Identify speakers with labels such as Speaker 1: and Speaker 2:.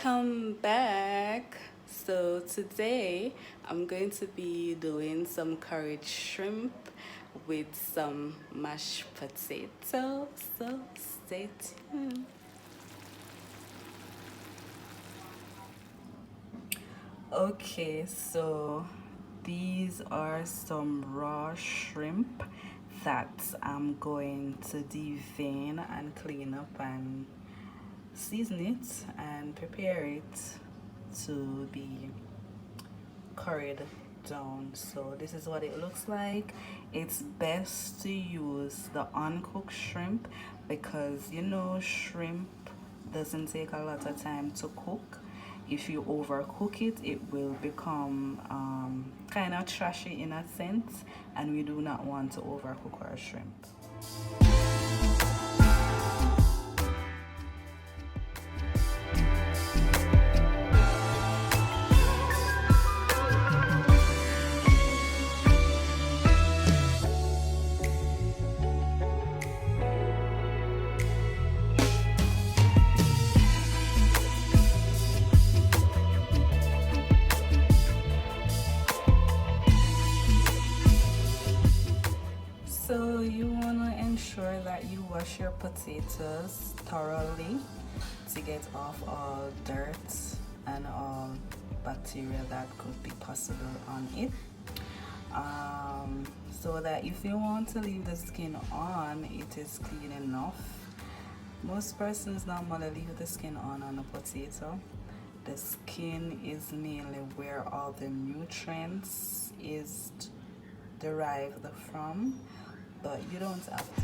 Speaker 1: Welcome back. So today I'm going to be doing some curried shrimp with some mashed potato, so stay tuned. Okay, so these are some raw shrimp that I'm going to devein and clean up and season it and prepare it to be curried down. So this is what it looks like. It's best to use the uncooked shrimp because you know shrimp doesn't take a lot of time to cook. If you overcook it, it will become kind of trashy in a sense, and we do not want to overcook our shrimp. So you want to ensure that you wash your potatoes thoroughly to get off all dirt and all bacteria that could be possible on it. So that if you want to leave the skin on, it is clean enough. Most persons normally leave the skin on a potato. The skin is mainly where all the nutrients is derived from, but you don't have to.